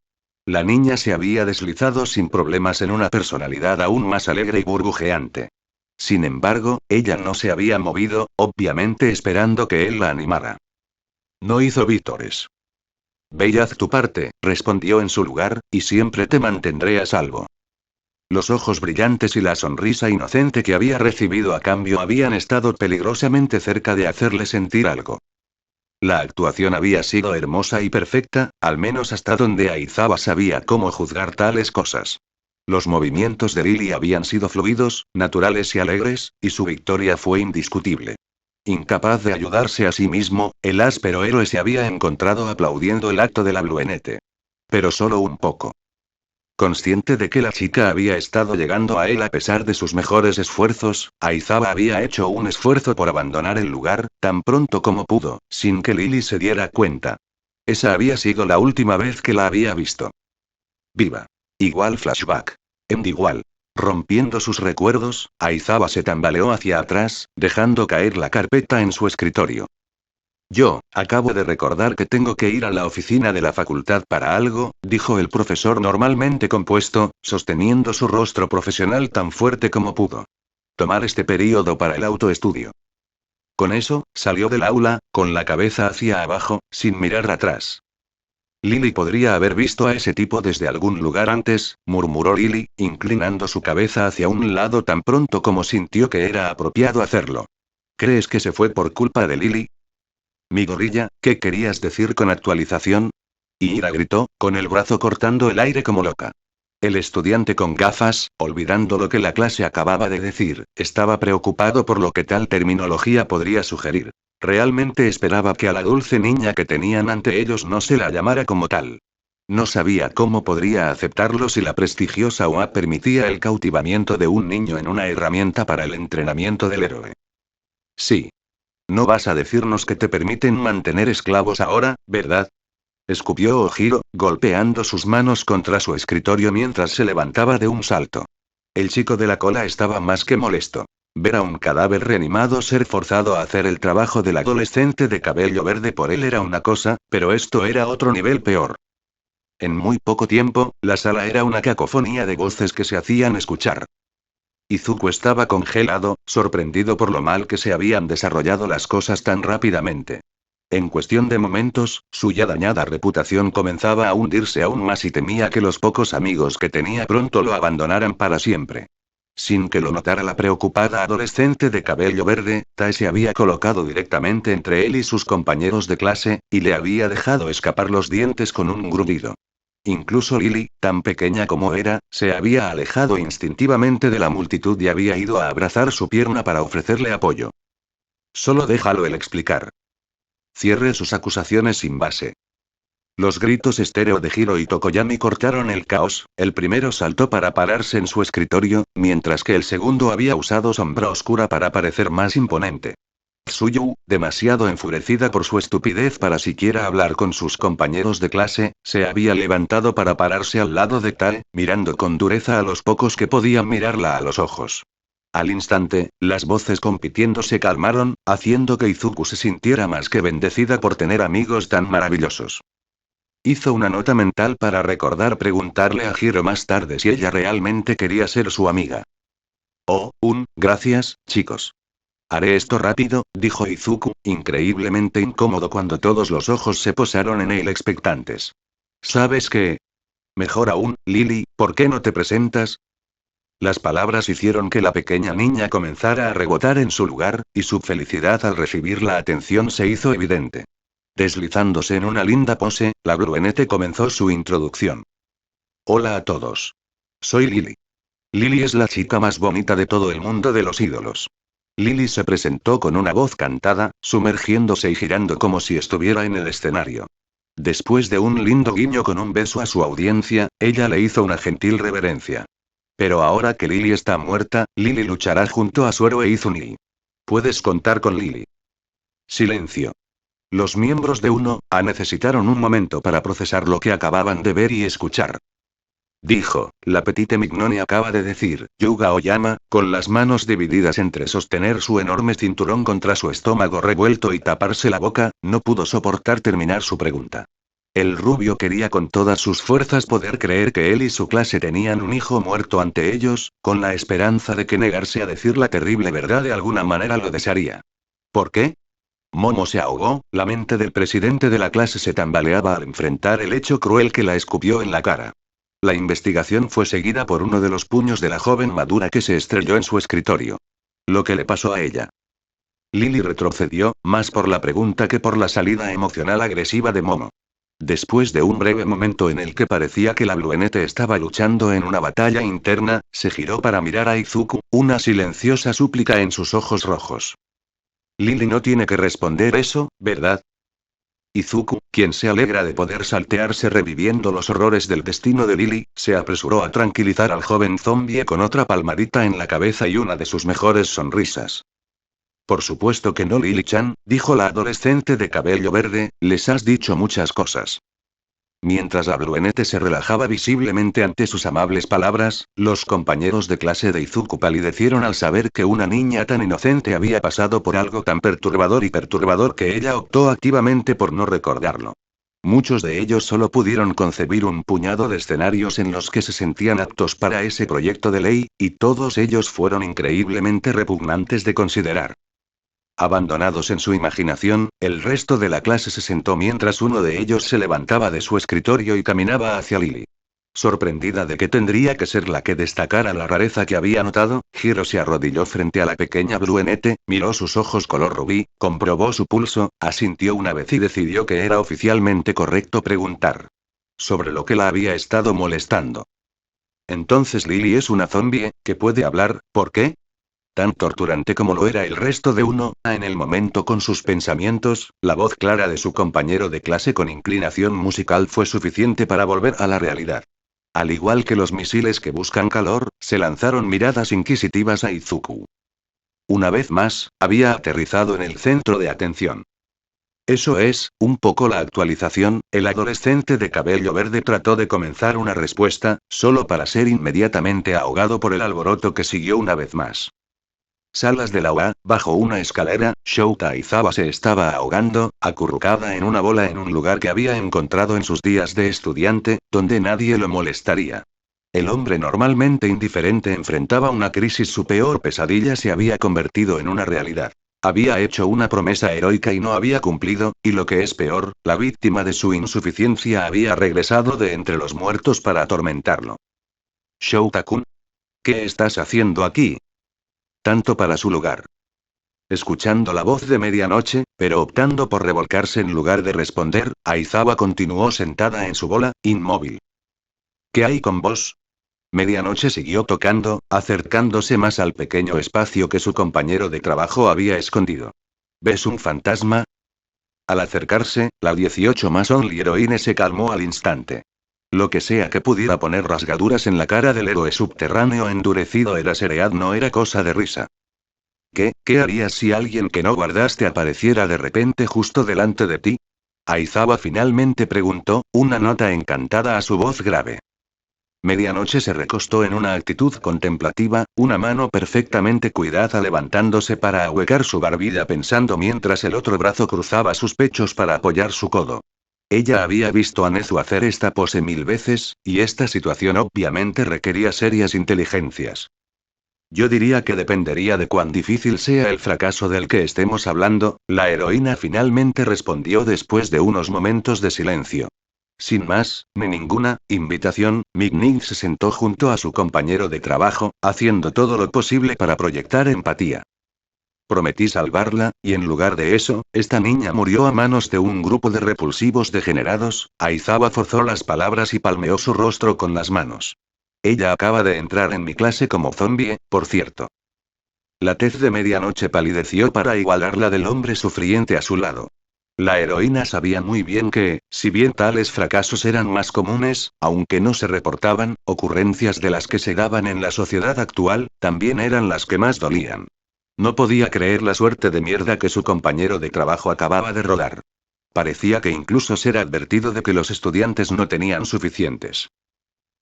La niña se había deslizado sin problemas en una personalidad aún más alegre y burbujeante. Sin embargo, ella no se había movido, obviamente esperando que él la animara. No hizo vítores. Ve y haz tu parte, respondió en su lugar, y siempre te mantendré a salvo. Los ojos brillantes y la sonrisa inocente que había recibido a cambio habían estado peligrosamente cerca de hacerle sentir algo. La actuación había sido hermosa y perfecta, al menos hasta donde Aizawa sabía cómo juzgar tales cosas. Los movimientos de Lily habían sido fluidos, naturales y alegres, y su victoria fue indiscutible. Incapaz de ayudarse a sí mismo, el áspero héroe se había encontrado aplaudiendo el acto de la Bluenete. Pero solo un poco. Consciente de que la chica había estado llegando a él a pesar de sus mejores esfuerzos, Aizawa había hecho un esfuerzo por abandonar el lugar, tan pronto como pudo, sin que Lily se diera cuenta. Esa había sido la última vez que la había visto. Viva. Igual flashback. Igual. Rompiendo sus recuerdos, Aizawa se tambaleó hacia atrás, dejando caer la carpeta en su escritorio. Acabo de recordar que tengo que ir a la oficina de la facultad para algo, dijo el profesor normalmente compuesto, sosteniendo su rostro profesional tan fuerte como pudo. Tomar este período para el autoestudio. Con eso, salió del aula, con la cabeza hacia abajo, sin mirar atrás. Lily podría haber visto a ese tipo desde algún lugar antes, murmuró Lily, inclinando su cabeza hacia un lado tan pronto como sintió que era apropiado hacerlo. ¿Crees que se fue por culpa de Lily? Mi gorilla, ¿qué querías decir con actualización? Ira gritó, con el brazo cortando el aire como loca. El estudiante con gafas, olvidando lo que la clase acababa de decir, estaba preocupado por lo que tal terminología podría sugerir. Realmente esperaba que a la dulce niña que tenían ante ellos no se la llamara como tal. No sabía cómo podría aceptarlo si la prestigiosa UA permitía el cautivamiento de un niño en una herramienta para el entrenamiento del héroe. Sí. No vas a decirnos que te permiten mantener esclavos ahora, ¿verdad? Escupió Ojiro, golpeando sus manos contra su escritorio mientras se levantaba de un salto. El chico de la cola estaba más que molesto. Ver a un cadáver reanimado ser forzado a hacer el trabajo del adolescente de cabello verde por él era una cosa, pero esto era otro nivel peor. En muy poco tiempo, la sala era una cacofonía de voces que se hacían escuchar. Izuku estaba congelado, sorprendido por lo mal que se habían desarrollado las cosas tan rápidamente. En cuestión de momentos, su ya dañada reputación comenzaba a hundirse aún más y temía que los pocos amigos que tenía pronto lo abandonaran para siempre. Sin que lo notara la preocupada adolescente de cabello verde, Tae se había colocado directamente entre él y sus compañeros de clase, y le había dejado escapar los dientes con un gruñido. Incluso Lily, tan pequeña como era, se había alejado instintivamente de la multitud y había ido a abrazar su pierna para ofrecerle apoyo. Solo déjalo él explicar. Cierre sus acusaciones sin base. Los gritos estéreo de Hiro y Tokoyami cortaron el caos, el primero saltó para pararse en su escritorio, mientras que el segundo había usado sombra oscura para parecer más imponente. Tsuyu, demasiado enfurecida por su estupidez para siquiera hablar con sus compañeros de clase, se había levantado para pararse al lado de Tae, mirando con dureza a los pocos que podían mirarla a los ojos. Al instante, las voces compitiendo se calmaron, haciendo que Izuku se sintiera más que bendecida por tener amigos tan maravillosos. Hizo una nota mental para recordar preguntarle a Hiro más tarde si ella realmente quería ser su amiga. Gracias, chicos. Haré esto rápido, dijo Izuku, increíblemente incómodo cuando todos los ojos se posaron en él expectantes. ¿Sabes qué? Mejor aún, Lily, ¿por qué no te presentas? Las palabras hicieron que la pequeña niña comenzara a rebotar en su lugar, y su felicidad al recibir la atención se hizo evidente. Deslizándose en una linda pose, la Bluenete comenzó su introducción. Hola a todos. Soy Lily. Lily es la chica más bonita de todo el mundo de los ídolos. Lily se presentó con una voz cantada, sumergiéndose y girando como si estuviera en el escenario. Después de un lindo guiño con un beso a su audiencia, ella le hizo una gentil reverencia. Pero ahora que Lily está muerta, Lily luchará junto a su héroe Izumi. Puedes contar con Lily. Silencio. Los miembros de necesitaron un momento para procesar lo que acababan de ver y escuchar. Dijo, la petite Mignone acaba de decir, Yuga Oyama, con las manos divididas entre sostener su enorme cinturón contra su estómago revuelto y taparse la boca, no pudo soportar terminar su pregunta. El rubio quería con todas sus fuerzas poder creer que él y su clase tenían un hijo muerto ante ellos, con la esperanza de que negarse a decir la terrible verdad de alguna manera lo desearía. ¿Por qué? Momo se ahogó, la mente del presidente de la clase se tambaleaba al enfrentar el hecho cruel que la escupió en la cara. La investigación fue seguida por uno de los puños de la joven madura que se estrelló en su escritorio. Lo que le pasó a ella. Lily retrocedió, más por la pregunta que por la salida emocional agresiva de Momo. Después de un breve momento en el que parecía que la Bluenete estaba luchando en una batalla interna, se giró para mirar a Izuku, una silenciosa súplica en sus ojos rojos. Lily no tiene que responder eso, ¿verdad? Izuku, quien se alegra de poder saltearse reviviendo los horrores del destino de Lily, se apresuró a tranquilizar al joven zombie con otra palmadita en la cabeza y una de sus mejores sonrisas. Por supuesto que no, Lily-chan, dijo la adolescente de cabello verde, les has dicho muchas cosas. Mientras la Bluenete se relajaba visiblemente ante sus amables palabras, los compañeros de clase de Izuku palidecieron al saber que una niña tan inocente había pasado por algo tan perturbador que ella optó activamente por no recordarlo. Muchos de ellos solo pudieron concebir un puñado de escenarios en los que se sentían aptos para ese proyecto de ley, y todos ellos fueron increíblemente repugnantes de considerar. Abandonados en su imaginación, el resto de la clase se sentó mientras uno de ellos se levantaba de su escritorio y caminaba hacia Lily. Sorprendida de que tendría que ser la que destacara la rareza que había notado, Hiro se arrodilló frente a la pequeña Bluenete, miró sus ojos color rubí, comprobó su pulso, asintió una vez y decidió que era oficialmente correcto preguntar sobre lo que la había estado molestando. Entonces Lily es una zombie, que puede hablar, ¿por qué? Tan torturante como lo era el resto de uno, en el momento con sus pensamientos, la voz clara de su compañero de clase con inclinación musical fue suficiente para volver a la realidad. Al igual que los misiles que buscan calor, se lanzaron miradas inquisitivas a Izuku. Una vez más, había aterrizado en el centro de atención. Eso es, un poco la actualización, el adolescente de cabello verde trató de comenzar una respuesta, solo para ser inmediatamente ahogado por el alboroto que siguió una vez más. Salas de la UA, bajo una escalera, Shouta Aizawa se estaba ahogando, acurrucada en una bola en un lugar que había encontrado en sus días de estudiante, donde nadie lo molestaría. El hombre normalmente indiferente enfrentaba una crisis, su peor pesadilla se había convertido en una realidad. Había hecho una promesa heroica y no había cumplido, y lo que es peor, la víctima de su insuficiencia había regresado de entre los muertos para atormentarlo. Shouta-kun, ¿qué estás haciendo aquí? Tanto para su lugar. Escuchando la voz de medianoche, pero optando por revolcarse en lugar de responder, Aizawa continuó sentada en su bola, inmóvil. ¿Qué hay con vos? Medianoche siguió tocando, acercándose más al pequeño espacio que su compañero de trabajo había escondido. ¿Ves un fantasma? Al acercarse, la 18 más Only Heroine se calmó al instante. Lo que sea que pudiera poner rasgaduras en la cara del héroe subterráneo endurecido era Seread, no era cosa de risa. ¿Qué harías si alguien que no guardaste apareciera de repente justo delante de ti? Aizawa finalmente preguntó, una nota encantada a su voz grave. Medianoche se recostó en una actitud contemplativa, una mano perfectamente cuidada levantándose para ahuecar su barbilla pensando mientras el otro brazo cruzaba sus pechos para apoyar su codo. Ella había visto a Nezu hacer esta pose 1000 veces, y esta situación obviamente requería serias inteligencias. Yo diría que dependería de cuán difícil sea el fracaso del que estemos hablando, la heroína finalmente respondió después de unos momentos de silencio. Sin más, ni ninguna invitación, Mignin se sentó junto a su compañero de trabajo, haciendo todo lo posible para proyectar empatía. Prometí salvarla, y en lugar de eso, esta niña murió a manos de un grupo de repulsivos degenerados. Aizawa forzó las palabras y palmeó su rostro con las manos. Ella acaba de entrar en mi clase como zombie, por cierto. La tez de medianoche palideció para igualar la del hombre sufriente a su lado. La heroína sabía muy bien que, si bien tales fracasos eran más comunes, aunque no se reportaban, ocurrencias de las que se daban en la sociedad actual, también eran las que más dolían. No podía creer la suerte de mierda que su compañero de trabajo acababa de rodar. Parecía que incluso ser advertido de que los estudiantes no tenían suficientes.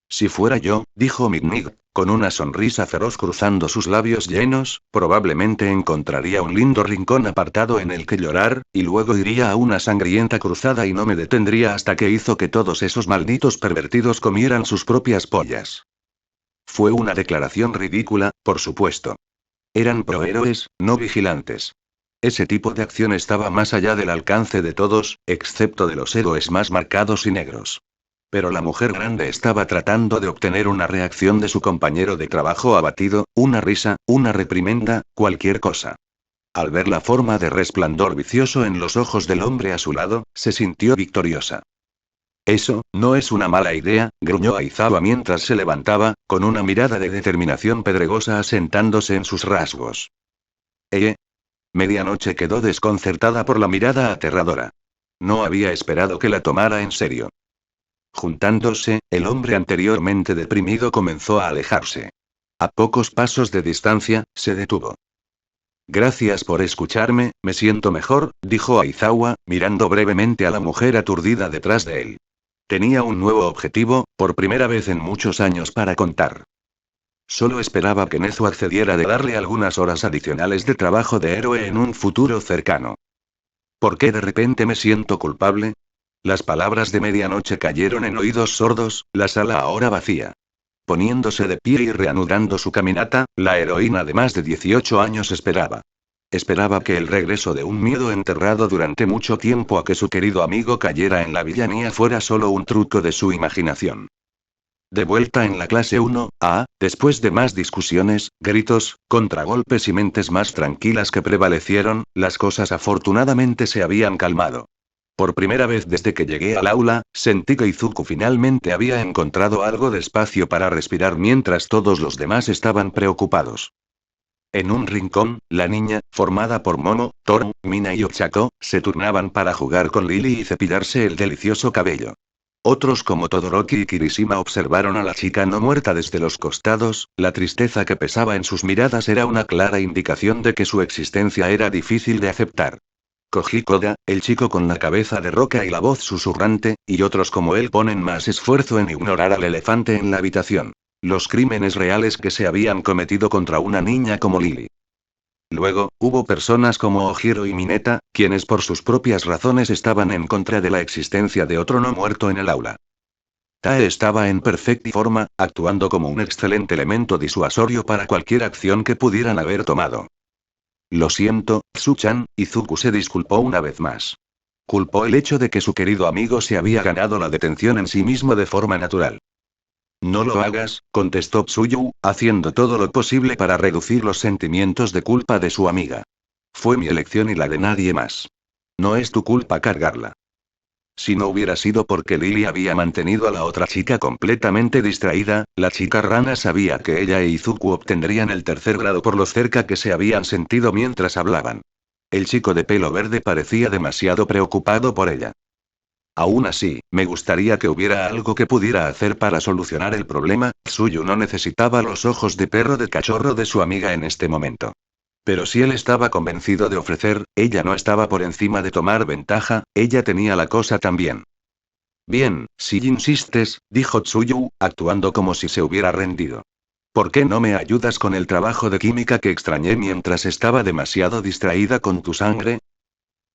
Si fuera yo, dijo Mig, con una sonrisa feroz cruzando sus labios llenos, probablemente encontraría un lindo rincón apartado en el que llorar, y luego iría a una sangrienta cruzada y no me detendría hasta que hizo que todos esos malditos pervertidos comieran sus propias pollas. Fue una declaración ridícula, por supuesto. Eran prohéroes, no vigilantes. Ese tipo de acción estaba más allá del alcance de todos, excepto de los héroes más marcados y negros. Pero la mujer grande estaba tratando de obtener una reacción de su compañero de trabajo abatido, una risa, una reprimenda, cualquier cosa. Al ver la forma de resplandor vicioso en los ojos del hombre a su lado, se sintió victoriosa. Eso, no es una mala idea, gruñó Aizawa mientras se levantaba, con una mirada de determinación pedregosa asentándose en sus rasgos. Medianoche quedó desconcertada por la mirada aterradora. No había esperado que la tomara en serio. Juntándose, el hombre anteriormente deprimido comenzó a alejarse. A pocos pasos de distancia, se detuvo. Gracias por escucharme, me siento mejor, dijo Aizawa, mirando brevemente a la mujer aturdida detrás de él. Tenía un nuevo objetivo, por primera vez en muchos años para contar. Solo esperaba que Nezu accediera de darle algunas horas adicionales de trabajo de héroe en un futuro cercano. ¿Por qué de repente me siento culpable? Las palabras de medianoche cayeron en oídos sordos, la sala ahora vacía. Poniéndose de pie y reanudando su caminata, la heroína de más de 18 años esperaba. Esperaba que el regreso de un miedo enterrado durante mucho tiempo a que su querido amigo cayera en la villanía fuera solo un truco de su imaginación. De vuelta en la clase 1A, después de más discusiones, gritos, contragolpes y mentes más tranquilas que prevalecieron, las cosas afortunadamente se habían calmado. Por primera vez desde que llegué al aula, sentí que Izuku finalmente había encontrado algo de espacio para respirar mientras todos los demás estaban preocupados. En un rincón, la niña, formada por Momo, Toru, Mina y Ochako, se turnaban para jugar con Lily y cepillarse el delicioso cabello. Otros como Todoroki y Kirishima observaron a la chica no muerta desde los costados, la tristeza que pesaba en sus miradas era una clara indicación de que su existencia era difícil de aceptar. Koji Koga, el chico con la cabeza de roca y la voz susurrante, y otros como él ponen más esfuerzo en ignorar al elefante en la habitación. Los crímenes reales que se habían cometido contra una niña como Lily. Luego, hubo personas como Ojiro y Mineta, quienes por sus propias razones estaban en contra de la existencia de otro no muerto en el aula. Tae estaba en perfecta forma, actuando como un excelente elemento disuasorio para cualquier acción que pudieran haber tomado. Lo siento, Tsu-chan, Izuku se disculpó una vez más. Culpó el hecho de que su querido amigo se había ganado la detención en sí mismo de forma natural. No lo hagas, contestó Tsuyu, haciendo todo lo posible para reducir los sentimientos de culpa de su amiga. Fue mi elección y la de nadie más. No es tu culpa cargarla. Si no hubiera sido porque Lily había mantenido a la otra chica completamente distraída, la chica rana sabía que ella e Izuku obtendrían el tercer grado por lo cerca que se habían sentido mientras hablaban. El chico de pelo verde parecía demasiado preocupado por ella. Aún así, me gustaría que hubiera algo que pudiera hacer para solucionar el problema. Tsuyu no necesitaba los ojos de perro de cachorro de su amiga en este momento. Pero si él estaba convencido de ofrecer, ella no estaba por encima de tomar ventaja, ella tenía la cosa también. Bien, si insistes, dijo Tsuyu, actuando como si se hubiera rendido. ¿Por qué no me ayudas con el trabajo de química que extrañé mientras estaba demasiado distraída con tu sangre?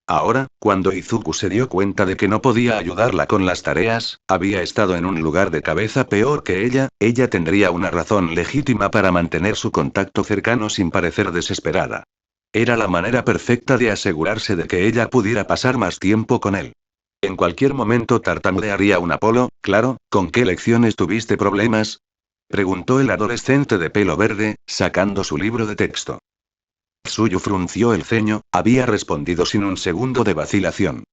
Ahora, cuando Izuku se dio cuenta de que no podía ayudarla con las tareas, había estado en un lugar de cabeza peor que ella tendría una razón legítima para mantener su contacto cercano sin parecer desesperada. Era la manera perfecta de asegurarse de que ella pudiera pasar más tiempo con él. En cualquier momento tartamudearía un Apolo, claro, ¿con qué lecciones tuviste problemas? Preguntó el adolescente de pelo verde, sacando su libro de texto. Tsuyu frunció el ceño, había respondido sin un segundo de vacilación.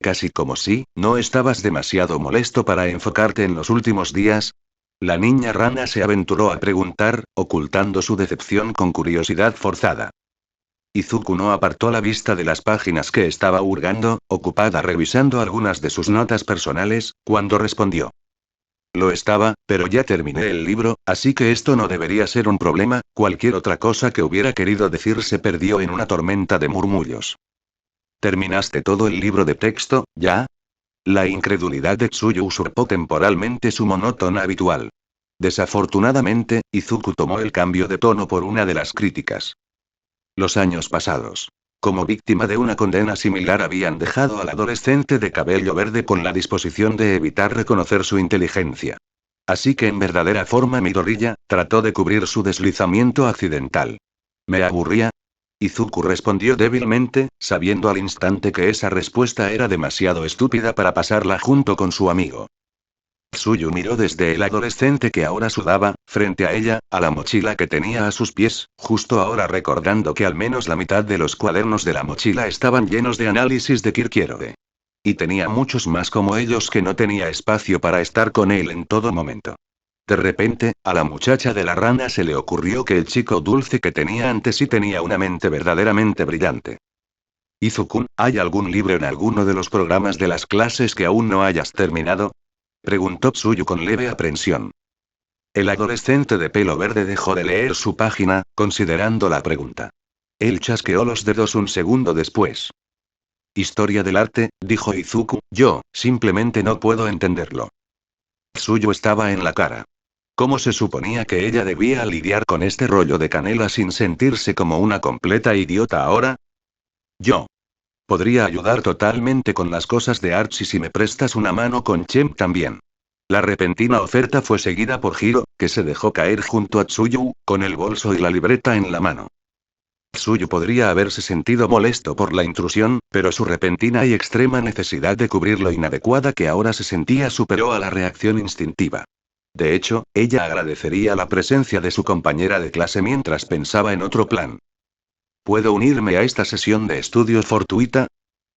Casi como si, ¿no estabas demasiado molesto para enfocarte en los últimos días? La niña rana se aventuró a preguntar, ocultando su decepción con curiosidad forzada. Izuku no apartó la vista de las páginas que estaba hurgando, ocupada revisando algunas de sus notas personales, cuando respondió. Lo estaba, pero ya terminé el libro, así que esto no debería ser un problema. Cualquier otra cosa que hubiera querido decir se perdió en una tormenta de murmullos. ¿Terminaste todo el libro de texto, ya? La incredulidad de Tsuyu usurpó temporalmente su monótona habitual. Desafortunadamente, Izuku tomó el cambio de tono por una de las críticas. Los años pasados. Como víctima de una condena similar habían dejado al adolescente de cabello verde con la disposición de evitar reconocer su inteligencia. Así que en verdadera forma Midoriya, trató de cubrir su deslizamiento accidental. ¿Me aburría? Izuku respondió débilmente, sabiendo al instante que esa respuesta era demasiado estúpida para pasarla junto con su amigo. Tsuyu miró desde el adolescente que ahora sudaba, frente a ella, a la mochila que tenía a sus pies, justo ahora recordando que al menos la mitad de los cuadernos de la mochila estaban llenos de análisis de Kirkierode. Y tenía muchos más como ellos que no tenía espacio para estar con él en todo momento. De repente, a la muchacha de la rana se le ocurrió que el chico dulce que tenía antes sí tenía una mente verdaderamente brillante. Izuku, ¿hay algún libro en alguno de los programas de las clases que aún no hayas terminado? Preguntó Tsuyu con leve aprensión. El adolescente de pelo verde dejó de leer su página, considerando la pregunta. Él chasqueó los dedos un segundo después. Historia del arte, dijo Izuku, yo, simplemente no puedo entenderlo. Tsuyu estaba en la cara. ¿Cómo se suponía que ella debía lidiar con este rollo de canela sin sentirse como una completa idiota ahora? Yo. Podría ayudar totalmente con las cosas de Archie si me prestas una mano con Chem también. La repentina oferta fue seguida por Hiro, que se dejó caer junto a Tsuyu, con el bolso y la libreta en la mano. Tsuyu podría haberse sentido molesto por la intrusión, pero su repentina y extrema necesidad de cubrir lo inadecuada que ahora se sentía superó a la reacción instintiva. De hecho, ella agradecería la presencia de su compañera de clase mientras pensaba en otro plan. ¿Puedo unirme a esta sesión de estudios fortuita?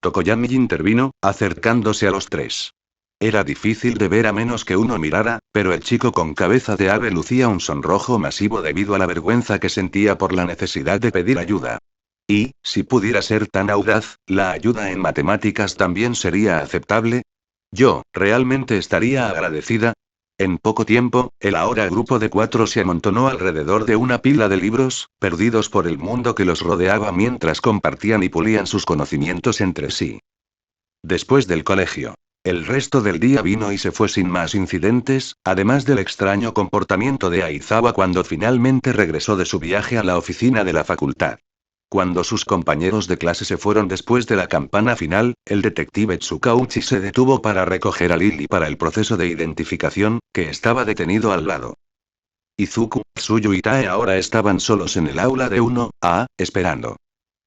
Tokoyami intervino, acercándose a los tres. Era difícil de ver a menos que uno mirara, pero el chico con cabeza de ave lucía un sonrojo masivo debido a la vergüenza que sentía por la necesidad de pedir ayuda. Y, si pudiera ser tan audaz, la ayuda en matemáticas también sería aceptable. Yo, realmente estaría agradecida. En poco tiempo, el ahora grupo de 4 se amontonó alrededor de una pila de libros, perdidos por el mundo que los rodeaba mientras compartían y pulían sus conocimientos entre sí. Después del colegio. El resto del día vino y se fue sin más incidentes, además del extraño comportamiento de Aizawa cuando finalmente regresó de su viaje a la oficina de la facultad. Cuando sus compañeros de clase se fueron después de la campana final, el detective Tsukauchi se detuvo para recoger a Lily para el proceso de identificación, que estaba detenido al lado. Izuku, Tsuyu y Tae ahora estaban solos en el aula de 1A, esperando.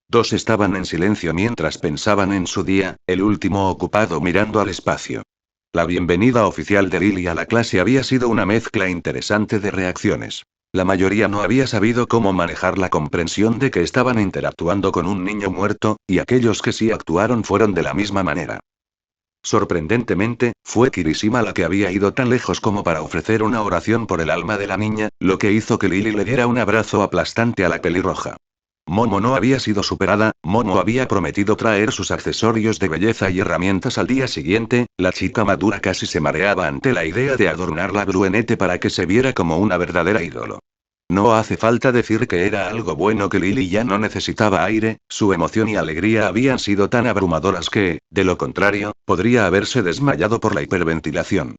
2 estaban en silencio mientras pensaban en su día, el último ocupado mirando al espacio. La bienvenida oficial de Lily a la clase había sido una mezcla interesante de reacciones. La mayoría no había sabido cómo manejar la comprensión de que estaban interactuando con un niño muerto, y aquellos que sí actuaron fueron de la misma manera. Sorprendentemente, fue Kirishima la que había ido tan lejos como para ofrecer una oración por el alma de la niña, lo que hizo que Lily le diera un abrazo aplastante a la pelirroja. Momo no había sido superada, Momo había prometido traer sus accesorios de belleza y herramientas al día siguiente, la chica madura casi se mareaba ante la idea de adornar la Bruenete para que se viera como una verdadera ídolo. No hace falta decir que era algo bueno que Lily ya no necesitaba aire, su emoción y alegría habían sido tan abrumadoras que, de lo contrario, podría haberse desmayado por la hiperventilación.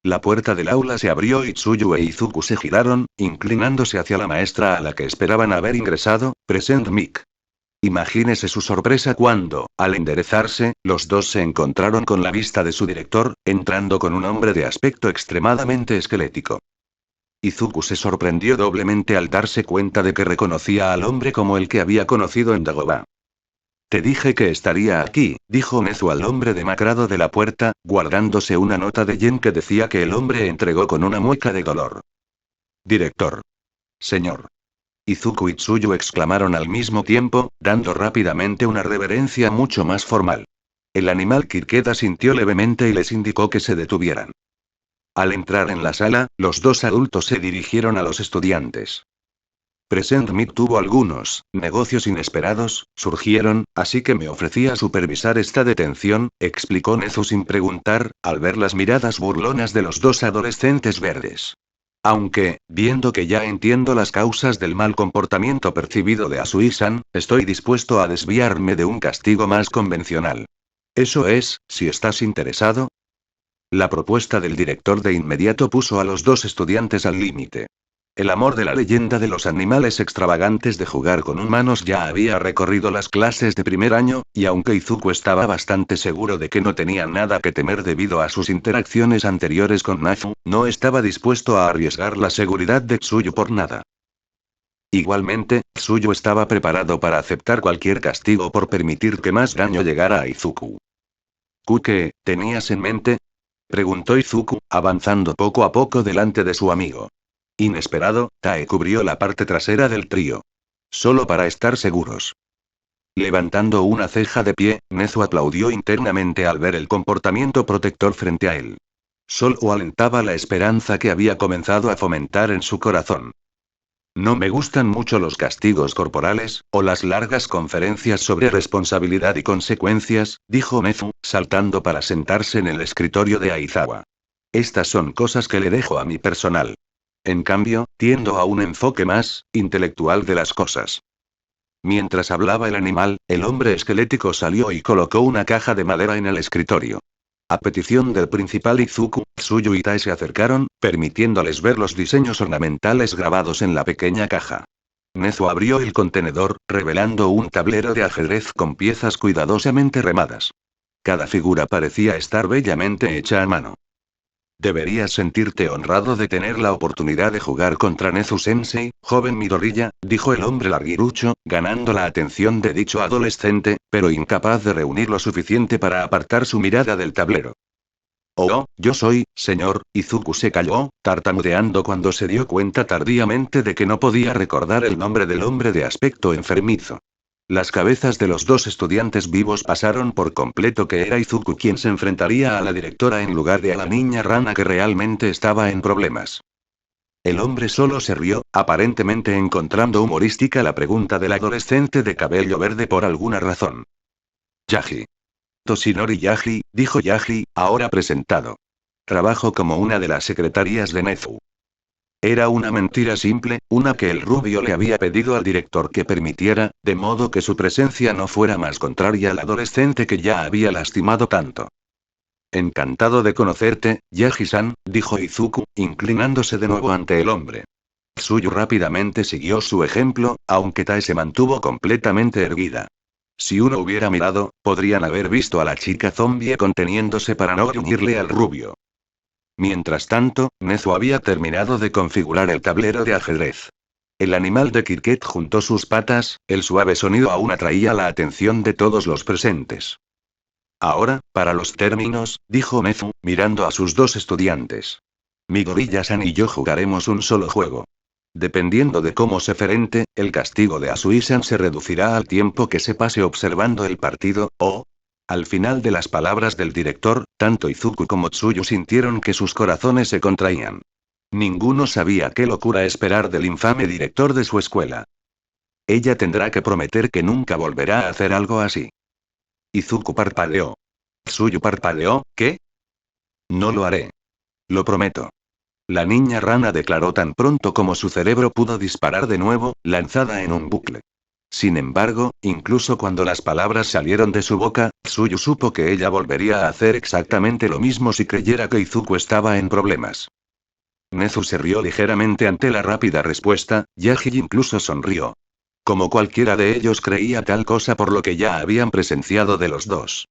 La puerta del aula se abrió y Tsuyu e Izuku se giraron, inclinándose hacia la maestra a la que esperaban haber ingresado, Present Mic. Imagínese su sorpresa cuando, al enderezarse, los dos se encontraron con la vista de su director, entrando con un hombre de aspecto extremadamente esquelético. Izuku se sorprendió doblemente al darse cuenta de que reconocía al hombre como el que había conocido en Dagobah. Te dije que estaría aquí, dijo Nezu al hombre demacrado de la puerta, guardándose una nota de yen que decía que el hombre entregó con una mueca de dolor. Director. Señor. Izuku y Tsuyu exclamaron al mismo tiempo, dando rápidamente una reverencia mucho más formal. El animal Kirkeda sintió levemente y les indicó que se detuvieran. Al entrar en la sala, los 2 adultos se dirigieron a los estudiantes. Present Mic tuvo algunos negocios inesperados, surgieron, así que me ofrecí a supervisar esta detención, explicó Nezu sin preguntar, al ver las miradas burlonas de los 2 adolescentes verdes. Aunque, viendo que ya entiendo las causas del mal comportamiento percibido de Asui-san, estoy dispuesto a desviarme de un castigo más convencional. Eso es, si estás interesado. La propuesta del director de inmediato puso a los dos estudiantes al límite. El amor de la leyenda de los animales extravagantes de jugar con humanos ya había recorrido las clases de primer año, y aunque Izuku estaba bastante seguro de que no tenía nada que temer debido a sus interacciones anteriores con Nazu, no estaba dispuesto a arriesgar la seguridad de Tsuyu por nada. Igualmente, Tsuyu estaba preparado para aceptar cualquier castigo por permitir que más daño llegara a Izuku. ¿Qué tenías en mente? Preguntó Izuku, avanzando poco a poco delante de su amigo. Inesperado, Tae cubrió la parte trasera del trío. Solo para estar seguros. Levantando una ceja de pie, Nezu aplaudió internamente al ver el comportamiento protector frente a él. Solo alentaba la esperanza que había comenzado a fomentar en su corazón. No me gustan mucho los castigos corporales, o las largas conferencias sobre responsabilidad y consecuencias, dijo Nezu, saltando para sentarse en el escritorio de Aizawa. Estas son cosas que le dejo a mi personal. En cambio, tiendo a un enfoque más intelectual de las cosas. Mientras hablaba el animal, el hombre esquelético salió y colocó una caja de madera en el escritorio. A petición del principal Izuku, Tsuyu y Tae se acercaron, permitiéndoles ver los diseños ornamentales grabados en la pequeña caja. Nezu abrió el contenedor, revelando un tablero de ajedrez con piezas cuidadosamente remadas. Cada figura parecía estar bellamente hecha a mano. Deberías sentirte honrado de tener la oportunidad de jugar contra Nezu-sensei, joven Midoriya, dijo el hombre larguirucho, ganando la atención de dicho adolescente, pero incapaz de reunir lo suficiente para apartar su mirada del tablero. Oh, yo soy, señor. Izuku se calló, tartamudeando cuando se dio cuenta tardíamente de que no podía recordar el nombre del hombre de aspecto enfermizo. Las cabezas de los dos estudiantes vivos pasaron por completo que era Izuku quien se enfrentaría a la directora en lugar de a la niña rana que realmente estaba en problemas. El hombre solo se rió, aparentemente encontrando humorística la pregunta del adolescente de cabello verde por alguna razón. Yaji. Toshinori Yaji, dijo Yaji, ahora presentado. Trabajo como una de las secretarias de Nezu. Era una mentira simple, una que el rubio le había pedido al director que permitiera, de modo que su presencia no fuera más contraria al adolescente que ya había lastimado tanto. Encantado de conocerte, Yaji-san, dijo Izuku, inclinándose de nuevo ante el hombre. Tsuyu rápidamente siguió su ejemplo, aunque Tae se mantuvo completamente erguida. Si uno hubiera mirado, podrían haber visto a la chica zombie conteniéndose para no unirle al rubio. Mientras tanto, Nezu había terminado de configurar el tablero de ajedrez. El animal de cricket juntó sus patas, el suave sonido aún atraía la atención de todos los presentes. Ahora, para los términos, dijo Nezu, mirando a sus dos estudiantes. Midoriya-san y yo jugaremos un solo juego. Dependiendo de cómo se ferente, el castigo de Asui-san se reducirá al tiempo que se pase observando el partido, o... Al final de las palabras del director, tanto Izuku como Tsuyu sintieron que sus corazones se contraían. Ninguno sabía qué locura esperar del infame director de su escuela. Ella tendrá que prometer que nunca volverá a hacer algo así. Izuku parpadeó. Tsuyu parpadeó, ¿qué? No lo haré. Lo prometo. La niña rana declaró tan pronto como su cerebro pudo disparar de nuevo, lanzada en un bucle. Sin embargo, incluso cuando las palabras salieron de su boca, Tsuyu supo que ella volvería a hacer exactamente lo mismo si creyera que Izuku estaba en problemas. Nezu se rió ligeramente ante la rápida respuesta, Yaji incluso sonrió. Como cualquiera de ellos creía tal cosa por lo que ya habían presenciado de los dos.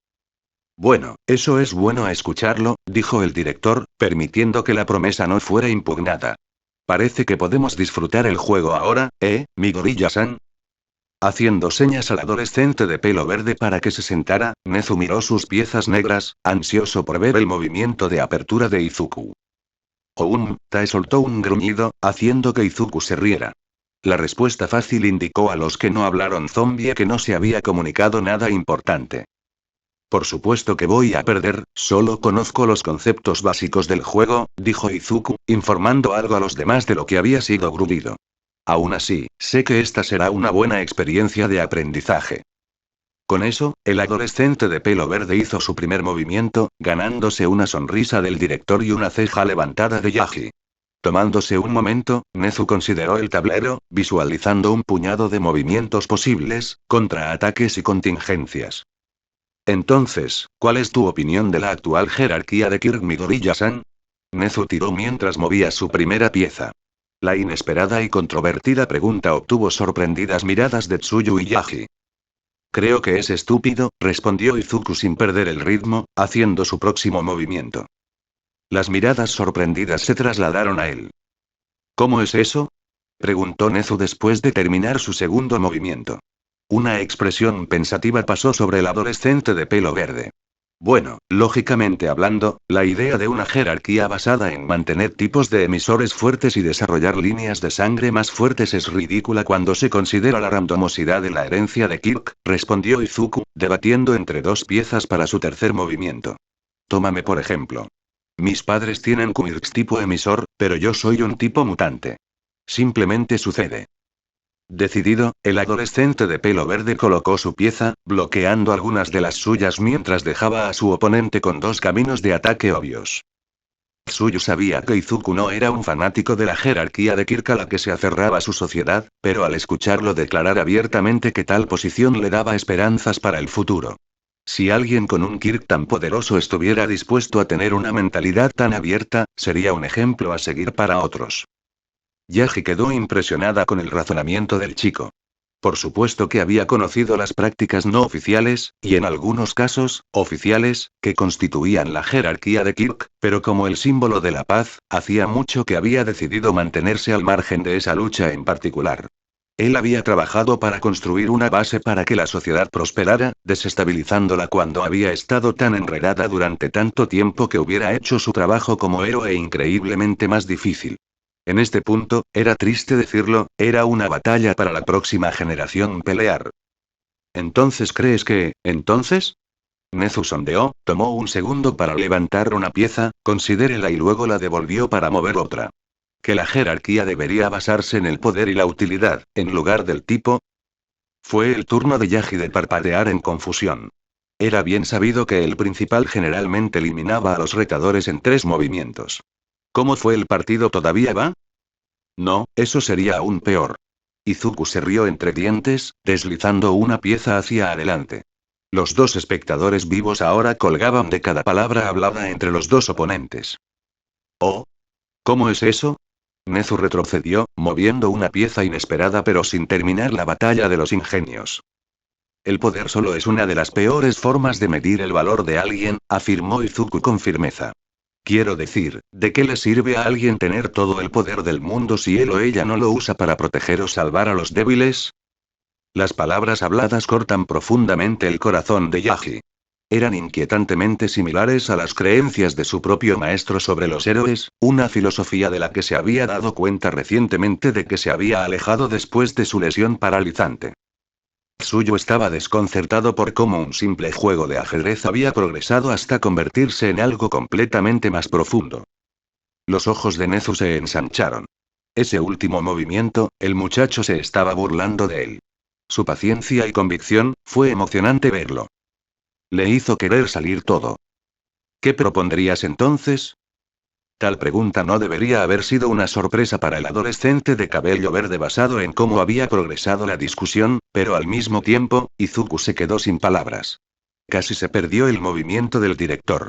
Bueno, eso es bueno a escucharlo, dijo el director, permitiendo que la promesa no fuera impugnada. Parece que podemos disfrutar el juego ahora, Midoriya-san. Haciendo señas al adolescente de pelo verde para que se sentara, Nezu miró sus piezas negras, ansioso por ver el movimiento de apertura de Izuku. Tae soltó un gruñido, haciendo que Izuku se riera. La respuesta fácil indicó a los que no hablaron zombie que no se había comunicado nada importante. Por supuesto que voy a perder, solo conozco los conceptos básicos del juego, dijo Izuku, informando algo a los demás de lo que había sido gruñido. Aún así, sé que esta será una buena experiencia de aprendizaje. Con eso, el adolescente de pelo verde hizo su primer movimiento, ganándose una sonrisa del director y una ceja levantada de Yaji. Tomándose un momento, Nezu consideró el tablero, visualizando un puñado de movimientos posibles, contraataques y contingencias. Entonces, ¿cuál es tu opinión de la actual jerarquía de Kirk Midoriya-san? Nezu tiró mientras movía su primera pieza. La inesperada y controvertida pregunta obtuvo sorprendidas miradas de Tsuyu y Yaji. Creo que es estúpido, respondió Izuku sin perder el ritmo, haciendo su próximo movimiento. Las miradas sorprendidas se trasladaron a él. ¿Cómo es eso? Preguntó Nezu después de terminar su segundo movimiento. Una expresión pensativa pasó sobre el adolescente de pelo verde. Bueno, lógicamente hablando, la idea de una jerarquía basada en mantener tipos de emisores fuertes y desarrollar líneas de sangre más fuertes es ridícula cuando se considera la randomosidad de la herencia de Kirk, respondió Izuku, debatiendo entre dos piezas para su tercer movimiento. Tómame por ejemplo. Mis padres tienen Quirks tipo emisor, pero yo soy un tipo mutante. Simplemente sucede. Decidido, el adolescente de pelo verde colocó su pieza, bloqueando algunas de las suyas mientras dejaba a su oponente con dos caminos de ataque obvios. Tsuyu sabía que Izuku no era un fanático de la jerarquía de Kirk a la que se aferraba su sociedad, pero al escucharlo declarar abiertamente que tal posición le daba esperanzas para el futuro. Si alguien con un Kirk tan poderoso estuviera dispuesto a tener una mentalidad tan abierta, sería un ejemplo a seguir para otros. Yaji quedó impresionada con el razonamiento del chico. Por supuesto que había conocido las prácticas no oficiales, y en algunos casos, oficiales, que constituían la jerarquía de Kirk, pero como el símbolo de la paz, hacía mucho que había decidido mantenerse al margen de esa lucha en particular. Él había trabajado para construir una base para que la sociedad prosperara, desestabilizándola cuando había estado tan enredada durante tanto tiempo que hubiera hecho su trabajo como héroe increíblemente más difícil. En este punto, era triste decirlo, era una batalla para la próxima generación pelear. ¿Entonces crees que, entonces? Nezu sondeó, tomó un segundo para levantar una pieza, considérela y luego la devolvió para mover otra. ¿Que la jerarquía debería basarse en el poder y la utilidad, en lugar del tipo? Fue el turno de Yaji de parpadear en confusión. Era bien sabido que el principal generalmente eliminaba a los retadores en 3 movimientos. ¿Cómo fue el partido todavía va? No, eso sería aún peor. Izuku se rió entre dientes, deslizando una pieza hacia adelante. Los dos espectadores vivos ahora colgaban de cada palabra hablada entre los dos oponentes. ¿Oh? ¿Cómo es eso? Nezu retrocedió, moviendo una pieza inesperada pero sin terminar la batalla de los ingenios. El poder solo es una de las peores formas de medir el valor de alguien, afirmó Izuku con firmeza. Quiero decir, ¿de qué le sirve a alguien tener todo el poder del mundo si él o ella no lo usa para proteger o salvar a los débiles? Las palabras habladas cortan profundamente el corazón de Yaji. Eran inquietantemente similares a las creencias de su propio maestro sobre los héroes, una filosofía de la que se había dado cuenta recientemente de que se había alejado después de su lesión paralizante. Tsuyu estaba desconcertado por cómo un simple juego de ajedrez había progresado hasta convertirse en algo completamente más profundo. Los ojos de Nezu se ensancharon. Ese último movimiento, el muchacho se estaba burlando de él. Su paciencia y convicción, fue emocionante verlo. Le hizo querer salir todo. ¿Qué propondrías entonces? Tal pregunta no debería haber sido una sorpresa para el adolescente de cabello verde basado en cómo había progresado la discusión, pero al mismo tiempo, Izuku se quedó sin palabras. Casi se perdió el movimiento del director.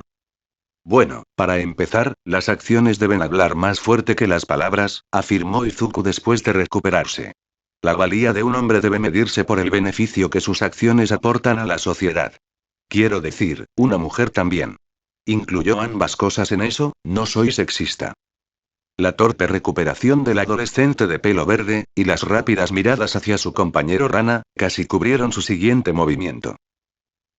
Bueno, para empezar, las acciones deben hablar más fuerte que las palabras, afirmó Izuku después de recuperarse. La valía de un hombre debe medirse por el beneficio que sus acciones aportan a la sociedad. Quiero decir, una mujer también. ¿Incluyó ambas cosas en eso? No soy sexista. La torpe recuperación del adolescente de pelo verde, y las rápidas miradas hacia su compañero rana, casi cubrieron su siguiente movimiento.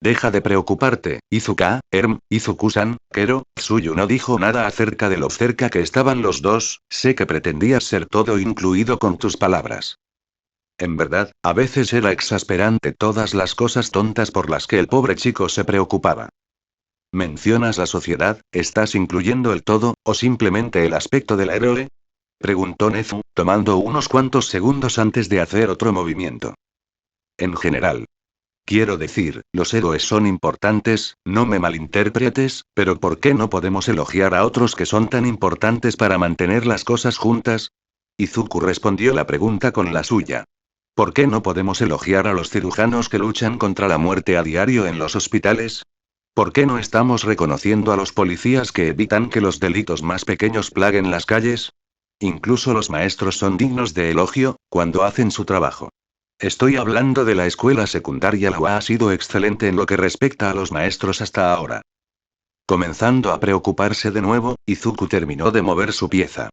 Deja de preocuparte, Izuka, Izuku-san, Kero, Tsuyu no dijo nada acerca de lo cerca que estaban los dos, sé que pretendías ser todo incluido con tus palabras. En verdad, a veces era exasperante todas las cosas tontas por las que el pobre chico se preocupaba. ¿Mencionas la sociedad, estás incluyendo el todo, o simplemente el aspecto del héroe? Preguntó Nezu, tomando unos cuantos segundos antes de hacer otro movimiento. En general. Quiero decir, los héroes son importantes, no me malinterpretes, pero ¿por qué no podemos elogiar a otros que son tan importantes para mantener las cosas juntas? Izuku respondió la pregunta con la suya. ¿Por qué no podemos elogiar a los cirujanos que luchan contra la muerte a diario en los hospitales? ¿Por qué no estamos reconociendo a los policías que evitan que los delitos más pequeños plaguen las calles? Incluso los maestros son dignos de elogio, cuando hacen su trabajo. Estoy hablando de la escuela secundaria. La UA ha sido excelente en lo que respecta a los maestros hasta ahora. Comenzando a preocuparse de nuevo, Izuku terminó de mover su pieza.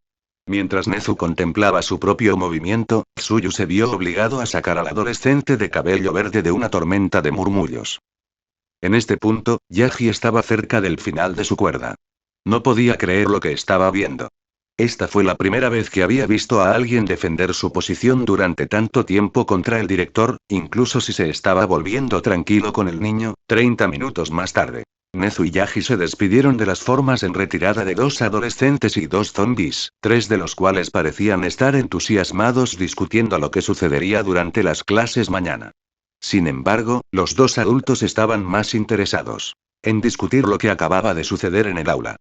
Mientras Nezu contemplaba su propio movimiento, Tsuyu se vio obligado a sacar al adolescente de cabello verde de una tormenta de murmullos. En este punto, Yagi estaba cerca del final de su cuerda. No podía creer lo que estaba viendo. Esta fue la primera vez que había visto a alguien defender su posición durante tanto tiempo contra el director, incluso si se estaba volviendo tranquilo con el niño. 30 minutos más tarde, Nezu y Yagi se despidieron de las formas en retirada de dos adolescentes y dos zombies, tres de los cuales parecían estar entusiasmados discutiendo lo que sucedería durante las clases mañana. Sin embargo, los dos adultos estaban más interesados en discutir lo que acababa de suceder en el aula.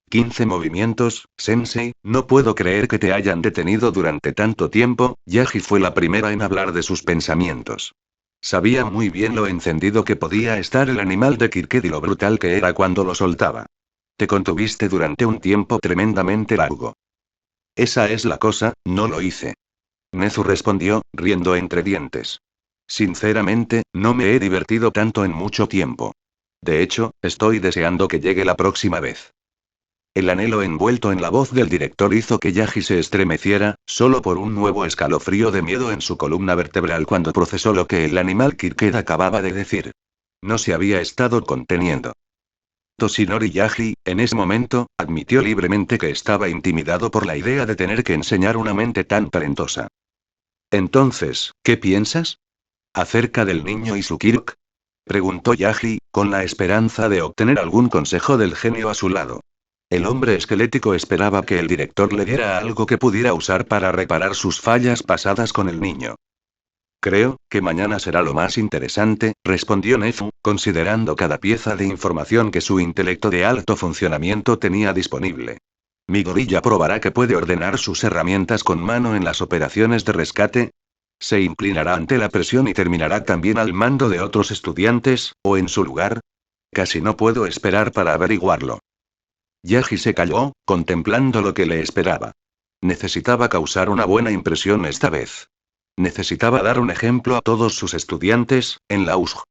15 movimientos, Sensei, no puedo creer que te hayan detenido durante tanto tiempo. Yagi fue la primera en hablar de sus pensamientos. Sabía muy bien lo encendido que podía estar el animal de Kirked y lo brutal que era cuando lo soltaba. Te contuviste durante un tiempo tremendamente largo. Esa es la cosa, no lo hice. Nezu respondió, riendo entre dientes. Sinceramente, no me he divertido tanto en mucho tiempo. De hecho, estoy deseando que llegue la próxima vez. El anhelo envuelto en la voz del director hizo que Yagi se estremeciera, solo por un nuevo escalofrío de miedo en su columna vertebral cuando procesó lo que el animal Kirked acababa de decir. No se había estado conteniendo. Toshinori Yagi, en ese momento, admitió libremente que estaba intimidado por la idea de tener que enseñar una mente tan talentosa. Entonces, ¿qué piensas? ¿Acerca del niño Izukiruk? Preguntó Yagi, con la esperanza de obtener algún consejo del genio a su lado. El hombre esquelético esperaba que el director le diera algo que pudiera usar para reparar sus fallas pasadas con el niño. Creo que mañana será lo más interesante, respondió Nezu, considerando cada pieza de información que su intelecto de alto funcionamiento tenía disponible. Mi gorilla probará que puede ordenar sus herramientas con mano en las operaciones de rescate. ¿Se inclinará ante la presión y terminará también al mando de otros estudiantes, o en su lugar? Casi no puedo esperar para averiguarlo. Yagi se calló, contemplando lo que le esperaba. Necesitaba causar una buena impresión esta vez. Necesitaba dar un ejemplo a todos sus estudiantes, en la USG.